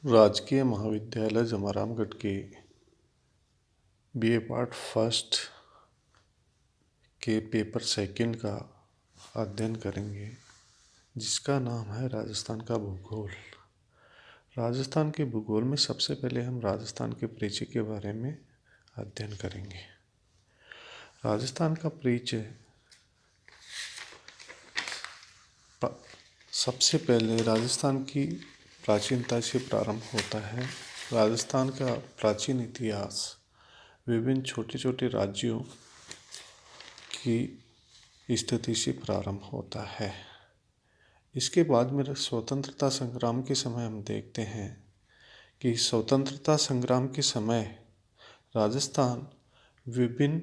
राजकीय महाविद्यालय जमारामगढ़ के बीए पार्ट फर्स्ट के पेपर सेकंड का अध्ययन करेंगे, जिसका नाम है राजस्थान का भूगोल। राजस्थान के भूगोल में सबसे पहले हम राजस्थान के परिचय के बारे में अध्ययन करेंगे। राजस्थान का परिचय सबसे पहले राजस्थान की प्राचीनता से प्रारंभ होता है। राजस्थान का प्राचीन इतिहास विभिन्न छोटे छोटे राज्यों की स्थिति से प्रारंभ होता है। इसके बाद में स्वतंत्रता संग्राम के समय हम देखते हैं कि स्वतंत्रता संग्राम के समय राजस्थान विभिन्न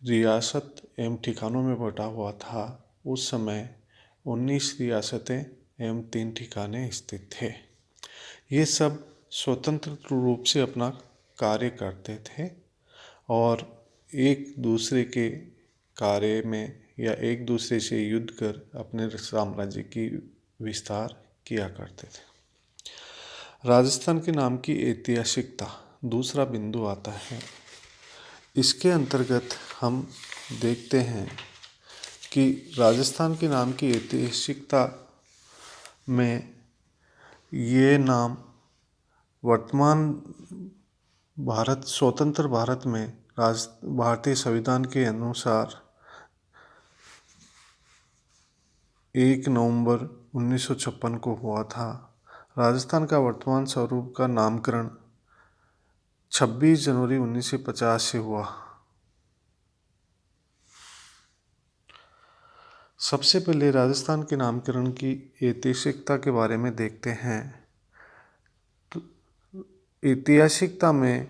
रियासत एवं ठिकानों में बटा हुआ था। उस समय 19 रियासतें एवं 3 ठिकाने स्थित थे। ये सब स्वतंत्र रूप से अपना कार्य करते थे और एक दूसरे के कार्य में या एक दूसरे से युद्ध कर अपने साम्राज्य की विस्तार किया करते थे। राजस्थान के नाम की ऐतिहासिकता दूसरा बिंदु आता है। इसके अंतर्गत हम देखते हैं कि राजस्थान के नाम की ऐतिहासिकता में ये नाम वर्तमान भारत स्वतंत्र भारत में भारतीय संविधान के अनुसार 1 नवंबर 1956 को हुआ था। राजस्थान का वर्तमान स्वरूप का नामकरण 26 जनवरी 1950 से हुआ। सबसे पहले राजस्थान के नामकरण की ऐतिहासिकता के बारे में देखते हैं। तो ऐतिहासिकता में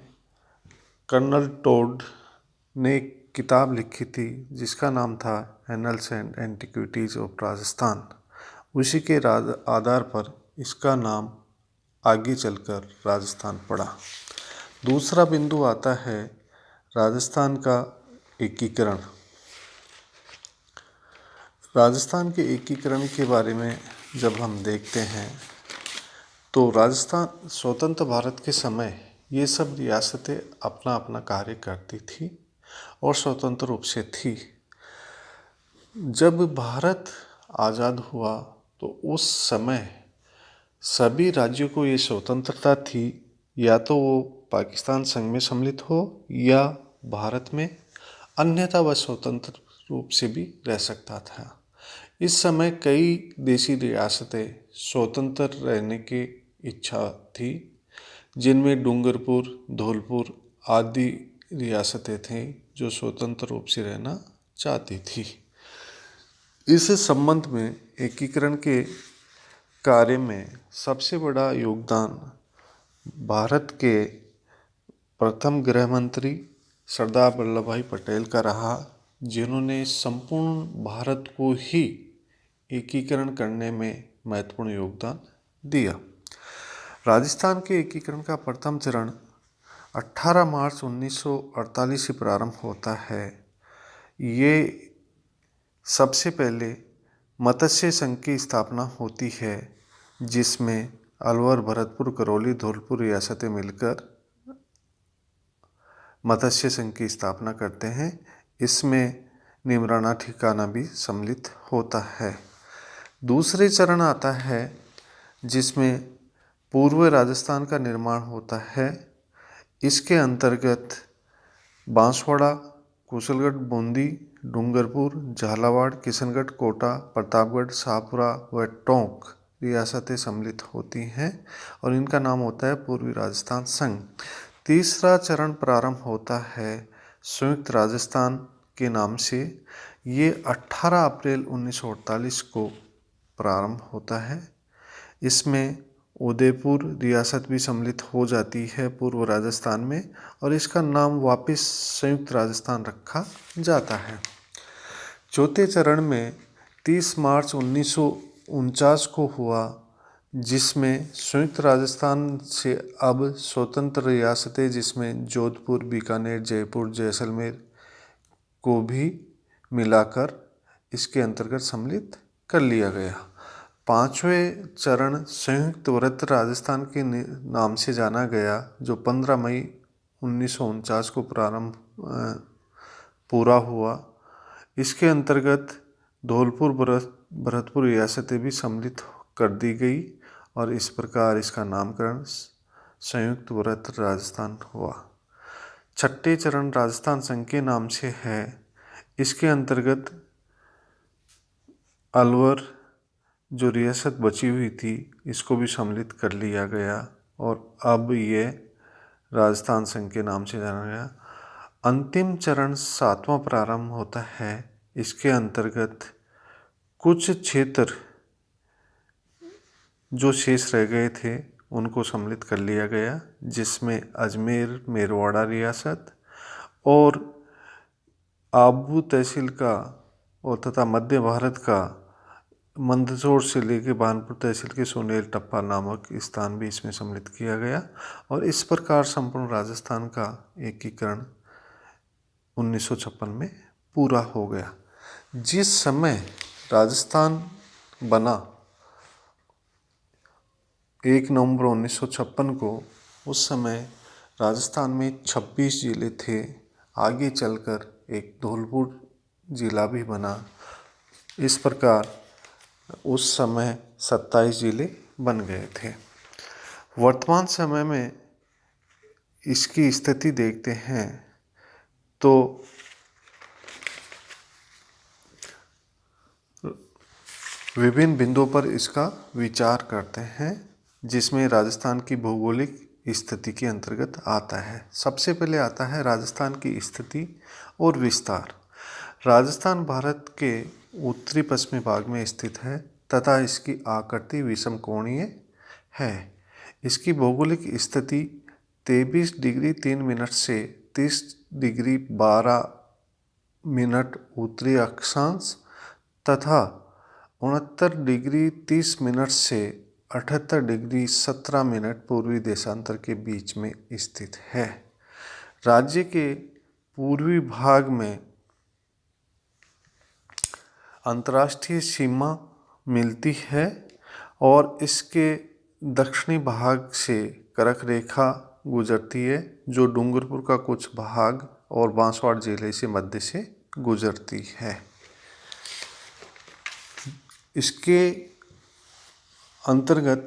कर्नल टोड ने एक किताब लिखी थी जिसका नाम था annuls and antiquities of Rajasthan. उसी के आधार पर इसका नाम आगे चलकर राजस्थान पड़ा। दूसरा बिंदु आता है राजस्थान का एकीकरण। राजस्थान के एकीकरण के बारे में जब हम देखते हैं तो राजस्थान स्वतंत्र भारत के समय ये सब रियासतें अपना अपना कार्य करती थी और स्वतंत्र रूप से थी। जब भारत आज़ाद हुआ तो उस समय सभी राज्यों को ये स्वतंत्रता थी, या तो वो पाकिस्तान संघ में सम्मिलित हो या भारत में, अन्यथा वह स्वतंत्र रूप से भी रह सकता था। इस समय कई देशी रियासतें स्वतंत्र रहने की इच्छा थी, जिनमें डूंगरपुर, धौलपुर आदि रियासतें थीं जो स्वतंत्र रूप से रहना चाहती थी। इस संबंध में एकीकरण के कार्य में सबसे बड़ा योगदान भारत के प्रथम गृह मंत्री सरदार वल्लभ भाई पटेल का रहा, जिन्होंने संपूर्ण भारत को ही एकीकरण करने में महत्वपूर्ण योगदान दिया। राजस्थान के एकीकरण का प्रथम चरण 18 मार्च 1948 से प्रारंभ होता है। ये सबसे पहले मत्स्य संघ की स्थापना होती है, जिसमें अलवर, भरतपुर, करौली, धौलपुर रियासतें मिलकर मत्स्य संघ की स्थापना करते हैं। इसमें निमराना ठिकाना भी सम्मिलित होता है। दूसरे चरण आता है जिसमें पूर्व राजस्थान का निर्माण होता है। इसके अंतर्गत बांसवाड़ा, कुशलगढ़, बूंदी, डूंगरपुर, झालावाड़, किशनगढ़, कोटा, प्रतापगढ़, शाहपुरा व टोंक रियासतें सम्मिलित होती हैं और इनका नाम होता है पूर्वी राजस्थान संघ। तीसरा चरण प्रारंभ होता है संयुक्त राजस्थान के नाम से। ये 18 अप्रैल 1948 को प्रारंभ होता है। इसमें उदयपुर रियासत भी सम्मिलित हो जाती है पूर्व राजस्थान में और इसका नाम वापस संयुक्त राजस्थान रखा जाता है। चौथे चरण में 30 मार्च 1949 को हुआ, जिसमें संयुक्त राजस्थान से अब स्वतंत्र रियासतें, जिसमें जोधपुर, बीकानेर, जयपुर, जैसलमेर को भी मिलाकर इसके अंतर्गत सम्मिलित कर लिया गया। पांचवें चरण संयुक्त व्रत राजस्थान के नाम से जाना गया, जो 15 मई 1949 को पूरा हुआ। इसके अंतर्गत धौलपुर भरतपुर रियासतें भी सम्मिलित कर दी गई और इस प्रकार इसका नामकरण संयुक्त व्रत राजस्थान हुआ। छठे चरण राजस्थान संघ के नाम से है। इसके अंतर्गत अलवर जो रियासत बची हुई थी इसको भी सम्मिलित कर लिया गया और अब ये राजस्थान संघ के नाम से जाना गया। अंतिम चरण सातवां प्रारंभ होता है। इसके अंतर्गत कुछ क्षेत्र जो शेष रह गए थे उनको सम्मिलित कर लिया गया, जिसमें अजमेर मेरवाड़ा रियासत और आबू तहसील का और तथा मध्य भारत का मंदसौर से लेकर बानपुर तहसील के सोनेल टप्पा नामक स्थान भी इसमें सम्मिलित किया गया और इस प्रकार संपूर्ण राजस्थान का एकीकरण 1956 में पूरा हो गया। जिस समय राजस्थान बना 1 नवंबर 1956 को, उस समय राजस्थान में 26 जिले थे। आगे चलकर एक धौलपुर जिला भी बना। इस प्रकार उस समय 27 जिले बन गए थे। वर्तमान समय में इसकी स्थिति देखते हैं तो विभिन्न बिंदुओं पर इसका विचार करते हैं, जिसमें राजस्थान की भौगोलिक स्थिति के अंतर्गत आता है। सबसे पहले आता है राजस्थान की स्थिति और विस्तार। राजस्थान भारत के उत्तरी पश्चिमी भाग में स्थित है तथा इसकी आकृति विषम कोणीय है। इसकी भौगोलिक स्थिति 23 डिग्री 3 मिनट से 30 डिग्री 12 मिनट उत्तरी अक्षांश तथा 69 डिग्री 30 मिनट से 78 डिग्री 17 मिनट पूर्वी देशांतर के बीच में स्थित है। राज्य के पूर्वी भाग में अंतर्राष्ट्रीय सीमा मिलती है और इसके दक्षिणी भाग से कर्क रेखा गुजरती है, जो डूंगरपुर का कुछ भाग और बांसवाड़ा जिले से मध्य से गुजरती है। इसके अंतर्गत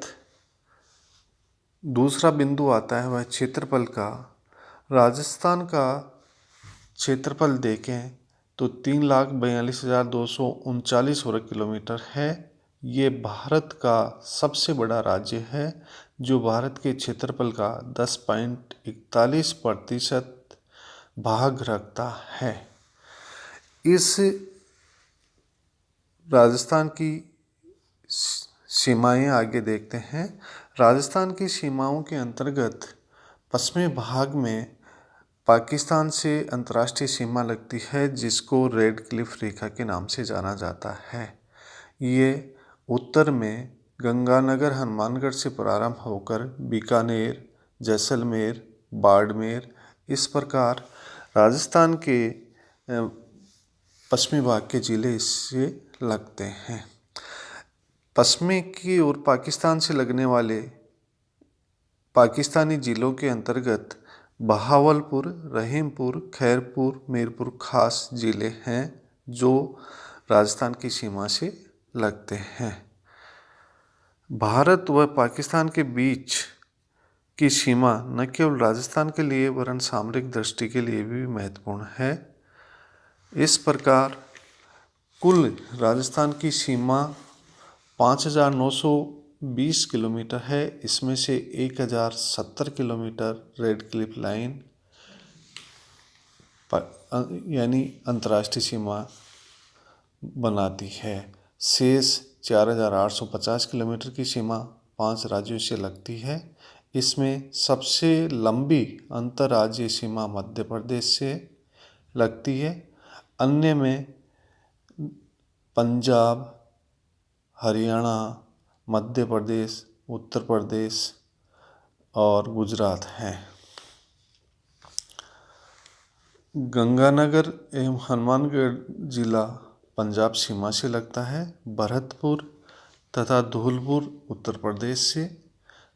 दूसरा बिंदु आता है वह क्षेत्रफल का। राजस्थान का क्षेत्रफल देखें तो 3,42,239 वर्ग किलोमीटर है। ये भारत का सबसे बड़ा राज्य है, जो भारत के क्षेत्रफल का 10.41% भाग रखता है। इस राजस्थान की सीमाएं आगे देखते हैं। राजस्थान की सीमाओं के अंतर्गत पश्चिमी भाग में पाकिस्तान से अंतर्राष्ट्रीय सीमा लगती है, जिसको रेड क्लिफ रेखा के नाम से जाना जाता है। ये उत्तर में गंगानगर हनुमानगढ़ से प्रारंभ होकर बीकानेर, जैसलमेर, बाड़मेर, इस प्रकार राजस्थान के पश्चिमी भाग के जिले इससे लगते हैं। पश्चिमी की ओर पाकिस्तान से लगने वाले पाकिस्तानी जिलों के अंतर्गत बहावलपुर, रहीमपुर, खैरपुर, मीरपुर खास जिले हैं, जो राजस्थान की सीमा से लगते हैं। भारत व पाकिस्तान के बीच की सीमा न केवल राजस्थान के लिए वरन सामरिक दृष्टि के लिए भी महत्वपूर्ण है। इस प्रकार कुल राजस्थान की सीमा 5,920 किलोमीटर है। इसमें से 1,070 किलोमीटर रेड क्लिफ लाइन यानी अंतर्राष्ट्रीय सीमा बनाती है। शेष 4,850 किलोमीटर की सीमा 5 राज्यों से लगती है। इसमें सबसे लंबी अंतर्राज्यीय सीमा मध्य प्रदेश से लगती है। अन्य में पंजाब, हरियाणा, मध्य प्रदेश, उत्तर प्रदेश और गुजरात हैं। गंगानगर एवं हनुमानगढ़ जिला पंजाब सीमा से लगता है। भरतपुर तथा धौलपुर उत्तर प्रदेश से,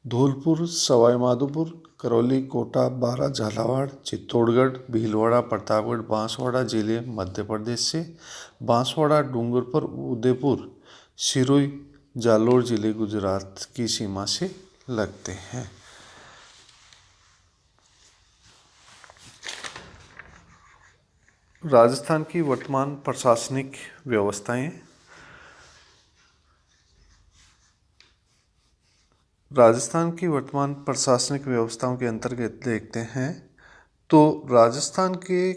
धौलपुर, सवाई माधोपुर, करौली, कोटा, बारा, झालावाड़, चित्तौड़गढ़, भीलवाड़ा, प्रतापगढ़, बांसवाड़ा जिले मध्य प्रदेश से, बांसवाड़ा, डूंगरपुर, उदयपुर, सिरोही, जालोर जिले गुजरात की सीमा से लगते हैं। राजस्थान की वर्तमान प्रशासनिक व्यवस्थाएं। राजस्थान की वर्तमान प्रशासनिक व्यवस्थाओं के अंतर्गत देखते हैं तो राजस्थान के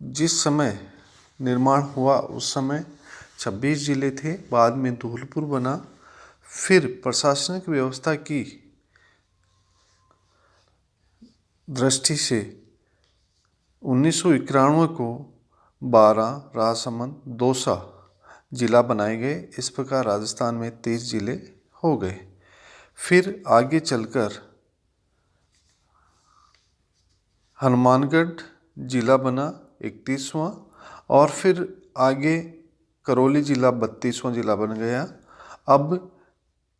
जिस समय निर्माण हुआ उस समय 26 जिले थे, बाद में धौलपुर बना। फिर प्रशासनिक व्यवस्था की दृष्टि से 1991 को 12 राजसमंद, दौसा जिला बनाए गए। इस प्रकार राजस्थान में 23 जिले हो गए। फिर आगे चलकर हनुमानगढ़ जिला बना 31वां, और फिर आगे करौली जिला 32वां जिला बन गया। अब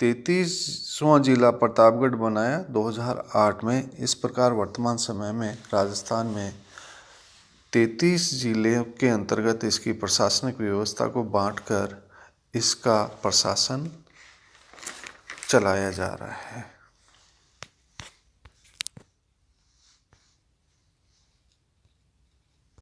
33वां जिला प्रतापगढ़ बनाया 2008 में। इस प्रकार वर्तमान समय में राजस्थान में 33 जिले के अंतर्गत इसकी प्रशासनिक व्यवस्था को बांटकर इसका प्रशासन चलाया जा रहा है।